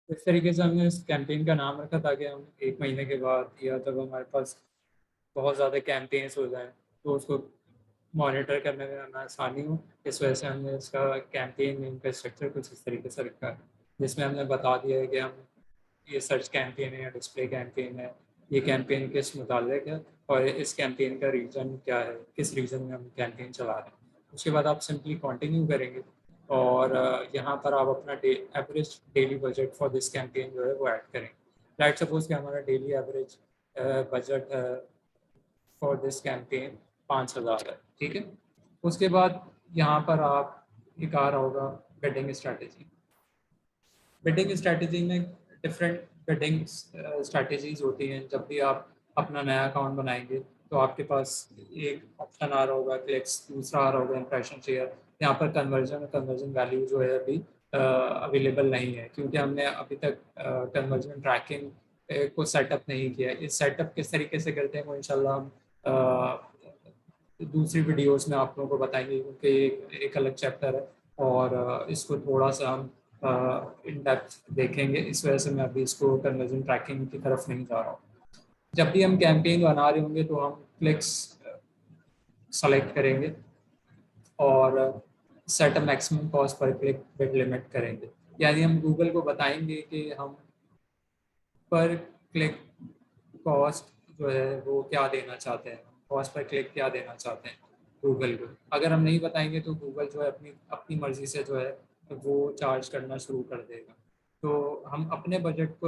इस तरीके से हमने इस कैंपेन का नाम रखा ताकि हम 1 महीने के बाद या तब हमारे पास बहुत ज़्यादा कैंपेन्स हो जाएं तो उसको मॉनिटर करने में हमें आसानी हो। इस वजह से हमने इसका कैंपेन इंफ्रास्ट्रक्चर कुछ इस तरीके से रखा है, जिसमें हमने बता दिया है कि हम ये सर्च कैंपेन है या डिस्प्ले कैंपेन है, ये कैंपेन किस मुतालिक है और इस कैंपेन का रीज़न क्या है, किस रीज़न में हम कैंपेन चला रहे हैं। उसके बाद आप सिंपली कंटिन्यू करेंगे और यहाँ पर आप अपना average daily budget for this campaign जो है वो ऐड करेंगे। लाइक सपोज कि हमारा डेली एवरेज बजट है फॉर दिस कैंपेन 5,000 है, ठीक है। उसके बाद यहाँ पर आप एक आ रहा होगा बिडिंग स्ट्रैटेजी। बिडिंग स्ट्रैटेजी में डिफरेंट बिडिंग स्ट्रैटेजीज होती हैं। जब भी आप अपना नया अकाउंट बनाएंगे तो आपके पास एक ऑप्शन आ रहा होगा क्लिक्स, दूसरा आ रहा होगा इंप्रेशन शेयर। यहाँ पर कन्वर्जन वैल्यू जो है अभी अवेलेबल नहीं है, क्योंकि हमने अभी तक कन्वर्जन ट्रैकिंग को सेटअप नहीं किया। इस सेटअप किस तरीके से करते हैं वो इंशाल्लाह हम दूसरी वीडियोस में आप लोगों को बताएंगे, क्योंकि एक अलग चैप्टर है और इसको थोड़ा सा हम इन डेप्थ देखेंगे। इस वजह से मैं अभी इसको कन्वर्जन ट्रैकिंग की तरफ नहीं जा रहा हूँ। जब भी हम कैंपेन बना रहे होंगे तो हम क्लिक्स सेलेक्ट करेंगे और set a maximum cost per click bid limit करेंगे। यानी हम गूगल को बताएंगे कि हम पर क्लिक कॉस्ट जो है वो क्या देना चाहते हैं, कॉस्ट पर क्लिक क्या देना चाहते हैं गूगल को। अगर हम नहीं बताएंगे तो गूगल जो है अपनी अपनी मर्जी से जो है वो चार्ज करना शुरू कर देगा। तो हम अपने बजट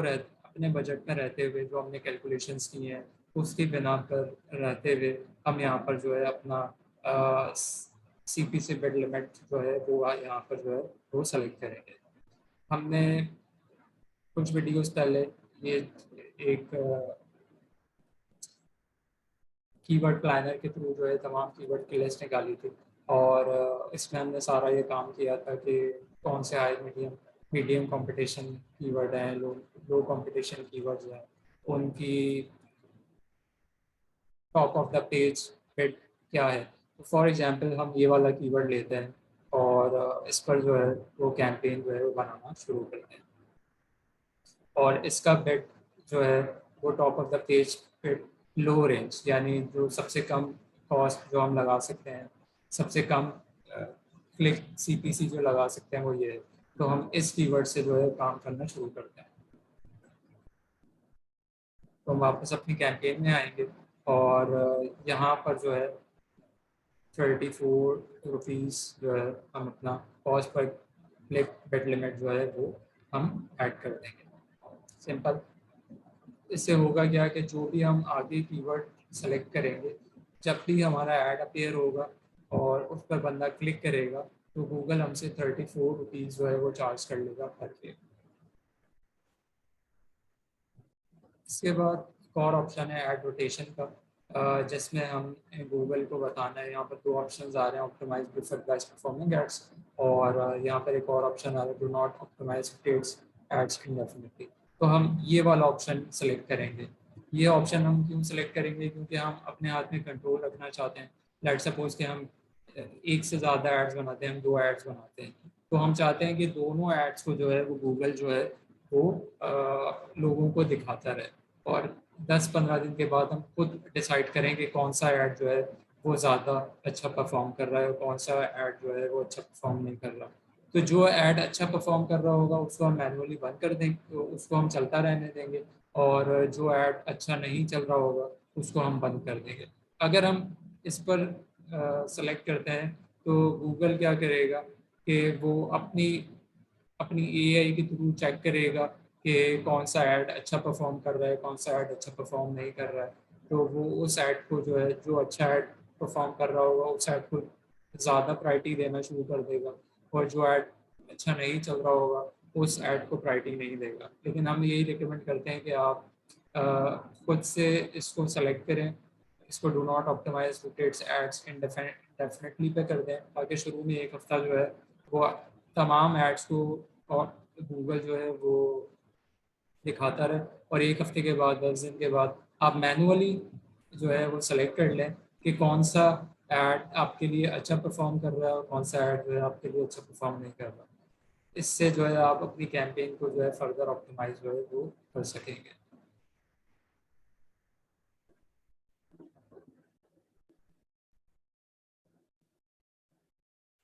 में रहते हुए जो हमने कैलकुलेशंस की हैं उसकी बिना पर रहते हुए हम यहाँ पर जो है अपना CPC बिड लिमिट जो है वो यहाँ पर जो है वो सेलेक्ट करेंगे। हमने कुछ वीडियोस पहले ये एक कीवर्ड प्लानर के थ्रू जो है तमाम कीवर्ड की लिस्ट निकाली थी और इसमें हमने सारा ये काम किया था कि कौन से हाई मीडियम कंपटीशन कीवर्ड हैं, लो लो कंपटीशन कीवर्ड्स हैं, उनकी top of the page hit क्या है। तो फॉर एग्जांपल हम ये वाला कीवर्ड लेते हैं और इस पर जो है वो कैंपेन जो है वो बनाना शुरू करते हैं और इसका बिट जो है वो top of the page bit low range, यानी जो सबसे कम कॉस्ट जो हम लगा सकते हैं, सबसे कम क्लिक CPC जो लगा सकते हैं वो ये है। तो हम इस कीवर्ड से जो है काम करना शुरू करते हैं। तो हम वापस अपनी कैंपेन में आएंगे और यहाँ पर जो है 34 रुपीज़ जो है हम अपना cost per click bit limit जो है वो हम ऐड कर देंगे। सिंपल। इससे होगा क्या कि जो भी हम आगे कीवर्ड सेलेक्ट करेंगे, जब भी हमारा ऐड अपीयर होगा और उस पर बंदा क्लिक करेगा तो गूगल हमसे 34 रुपीज़ जो है वो चार्ज कर लेगा पर क्लिक। इसके बाद एक और ऑप्शन है ऐड रोटेशन का, जिसमें हम गूगल को बताना है। यहाँ पर दो ऑप्शंस आ रहे हैं, optimize prefer best performing ads और यहाँ पर एक और ऑप्शन आ रहा है do not optimize ads indefinitely. तो हम ये वाला ऑप्शन सेलेक्ट करेंगे। ये ऑप्शन हम क्यों सेलेक्ट करेंगे, क्योंकि हम अपने हाथ में कंट्रोल रखना चाहते हैं। लेट सपोज कि हम एक से ज़्यादा एड्स बनाते हैं, हम 2 एड्स बनाते हैं, तो हम चाहते हैं कि दोनों एड्स को जो है वो गूगल जो है वो लोगों को दिखाता रहे और 10-15 दिन के बाद हम खुद डिसाइड करें कि कौन सा ऐड जो है वो ज़्यादा अच्छा परफॉर्म कर रहा है और कौन सा ऐड जो है वो अच्छा परफॉर्म नहीं कर रहा। तो जो ऐड अच्छा परफॉर्म कर रहा होगा उसको हम मैनुअली बंद कर देंगे, तो उसको हम चलता रहने देंगे और जो ऐड अच्छा नहीं चल रहा होगा उसको हम बंद कर देंगे। अगर हम इस पर सेलेक्ट करते हैं तो गूगल क्या करेगा कि वो अपनी अपनी AI के थ्रू चेक करेगा कि कौन सा ऐड अच्छा परफॉर्म कर रहा है, कौन सा ऐड अच्छा परफॉर्म नहीं कर रहा है। तो वो उस ऐड को जो है, जो अच्छा ऐड परफॉर्म कर रहा होगा उस ऐड को ज़्यादा प्रायोरिटी देना शुरू कर देगा और जो ऐड अच्छा नहीं चल रहा होगा उस ऐड को प्रायोरिटी नहीं देगा। लेकिन हम यही रिकमेंड करते हैं कि आप खुद से इसको सेलेक्ट करें, इसको do not optimize rotates ads indefinitely पे कर दें, ताकि शुरू में एक हफ्ता जो है वो तमाम एड्स को और गूगल जो है वो दिखाता रहे और एक हफ्ते के बाद 10 दिन के बाद आप मैनुअली जो है वो सेलेक्ट कर लें कि कौन सा ऐड आपके लिए अच्छा परफॉर्म कर रहा है और कौन सा ऐड जो है आपके लिए अच्छा परफॉर्म नहीं कर रहा। इससे जो है आप अपनी कैंपेन को जो है फर्दर ऑप्टिमाइज जो है वो कर सकेंगे।